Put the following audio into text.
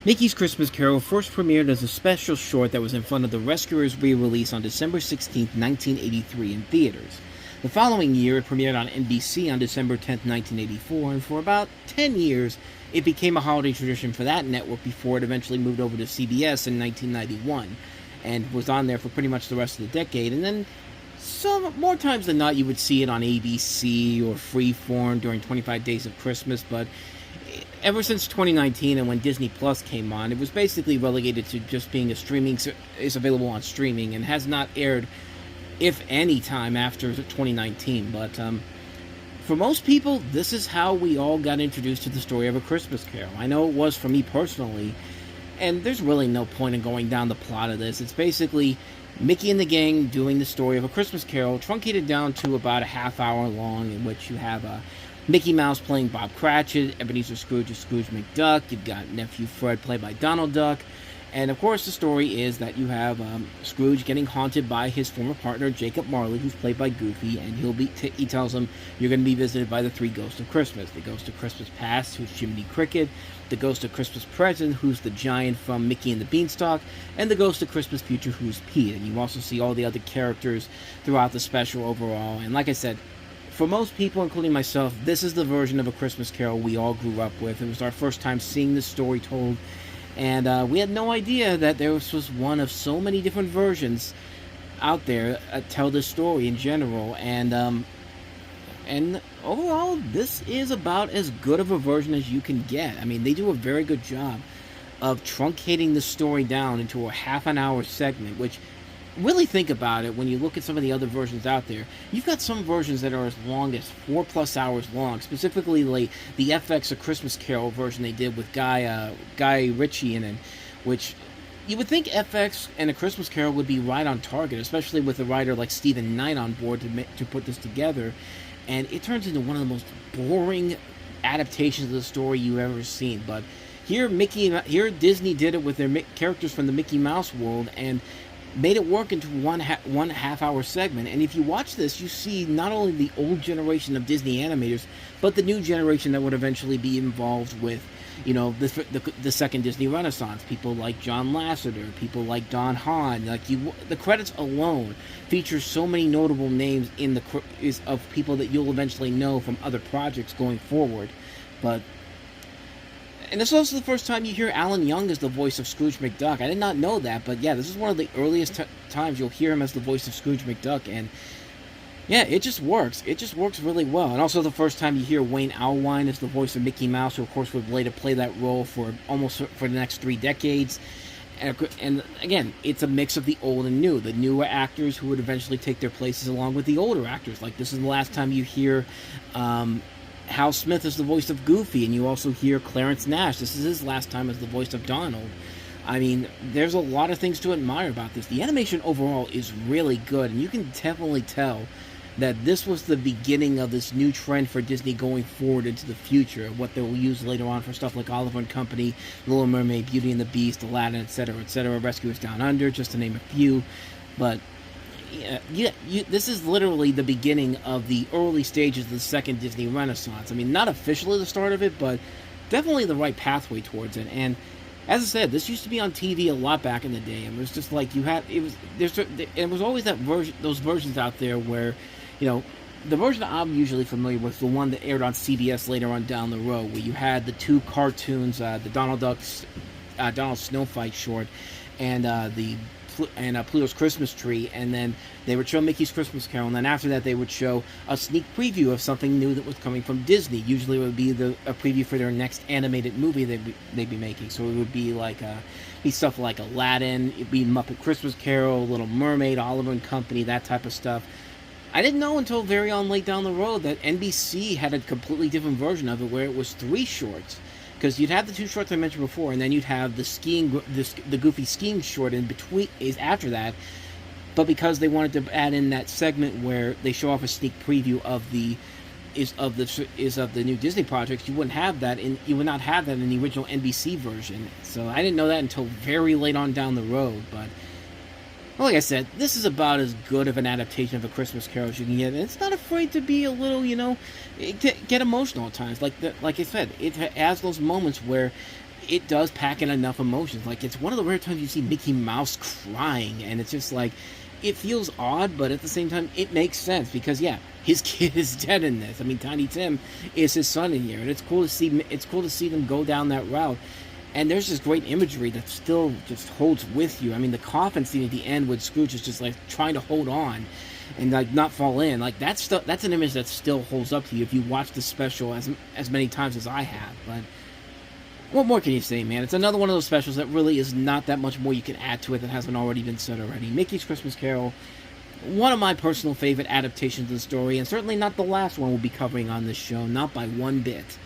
Mickey's Christmas Carol first premiered as a special short that was in front of The Rescuers re-release on December 16, 1983 in theaters. The following year, it premiered on NBC on December 10, 1984, and for about 10 years, it became a holiday tradition for that network before it eventually moved over to CBS in 1991, and was on there for pretty much the rest of the decade, and then some more times than not, you would see it on ABC or Freeform during 25 Days of Christmas, but ever since 2019 and when Disney Plus came on, it was basically relegated to just being is available on streaming and has not aired, if any time after 2019. But for most people, this is how we all got introduced to the story of A Christmas Carol. I know it was for me personally, and there's really no point in going down the plot of this. It's basically Mickey and the gang doing the story of A Christmas Carol, truncated down to about a half hour long, in which you have Mickey Mouse playing Bob Cratchit, Ebenezer Scrooge is Scrooge McDuck, you've got Nephew Fred played by Donald Duck, and of course the story is that you have Scrooge getting haunted by his former partner Jacob Marley, who's played by Goofy, and he tells him you're going to be visited by the three ghosts of Christmas. The ghost of Christmas Past, who's Jiminy Cricket, the ghost of Christmas Present, who's the giant from Mickey and the Beanstalk, and the ghost of Christmas Future, who's Pete. And you also see all the other characters throughout the special overall, and like I said, for most people, including myself, this is the version of A Christmas Carol we all grew up with. It was our first time seeing this story told, and we had no idea that there was one of so many different versions out there tell this story in general. And overall, this is about as good of a version as you can get. I mean, they do a very good job of truncating the story down into a half an hour segment, which, really think about it, when you look at some of the other versions out there, you've got some versions that are as long as 4+ hours long, specifically like the FX A Christmas Carol version they did with Guy Ritchie in it, which you would think FX and A Christmas Carol would be right on target, especially with a writer like Stephen Knight on board to put this together, and it turns into one of the most boring adaptations of the story you've ever seen. But here Disney did it with their characters from the Mickey Mouse world, and made it work into one half hour segment. And if you watch this, you see not only the old generation of Disney animators, but the new generation that would eventually be involved with, you know, the second Disney Renaissance. People like John Lasseter, people like Don Hahn. The credits alone feature so many notable names of people that you'll eventually know from other projects going forward. And this is also the first time you hear Alan Young as the voice of Scrooge McDuck. I did not know that, but yeah, this is one of the earliest times you'll hear him as the voice of Scrooge McDuck, and yeah, it just works. It just works really well. And also the first time you hear Wayne Allwine as the voice of Mickey Mouse, who of course would later play that role for the next 3 decades. And again, it's a mix of the old and new. The newer actors who would eventually take their places along with the older actors. Like, this is the last time you hear Hal Smith is the voice of Goofy, and you also hear Clarence Nash. This is his last time as the voice of Donald. I mean, there's a lot of things to admire about this. The animation overall is really good, and you can definitely tell that this was the beginning of this new trend for Disney going forward into the future, what they will use later on for stuff like Oliver and Company, Little Mermaid, Beauty and the Beast, Aladdin, etc., Rescuers Down Under, just to name a few. But this is literally the beginning of the early stages of the second Disney Renaissance. I mean, not officially the start of it, but definitely the right pathway towards it. And as I said, this used to be on TV a lot back in the day. It was just like it was always those versions out there where, you know, the version I'm usually familiar with, the one that aired on CBS later on down the road, where you had the 2 cartoons, the Donald Snow Fight short, and Pluto's Christmas Tree, and then they would show Mickey's Christmas Carol, and then after that they would show a sneak preview of something new that was coming from Disney. Usually it would be a preview for their next animated movie they'd be making. So it would be be stuff like Aladdin, it'd be Muppet Christmas Carol, Little Mermaid, Oliver and Company, that type of stuff. I didn't know until very late down the road that NBC had a completely different version of it, where it was 3 shorts. Because you'd have the 2 shorts I mentioned before, and then you'd have the Goofy skiing short in between is after that. But because they wanted to add in that segment where they show off a sneak preview of the new Disney projects, you would not have that in the original NBC version. So I didn't know that until very late on down the road. But well, like I said, this is about as good of an adaptation of A Christmas Carol as you can get. And it's not afraid to be a little, get emotional at times. Like I said, it has those moments where it does pack in enough emotions. Like, it's one of the rare times you see Mickey Mouse crying, and it's just like, it feels odd, but at the same time, it makes sense because, yeah, his kid is dead in this. I mean, Tiny Tim is his son in here, and it's cool to see. It's cool to see them go down that route. And there's this great imagery that still just holds with you. I mean, the coffin scene at the end with Scrooge is just like trying to hold on and like not fall in. Like that's an image that still holds up to you if you watch the special as many times as I have. But what more can you say, man? It's another one of those specials that really is not that much more you can add to it that hasn't already been said already. Mickey's Christmas Carol, one of my personal favorite adaptations of the story, and certainly not the last one we'll be covering on this show, not by one bit.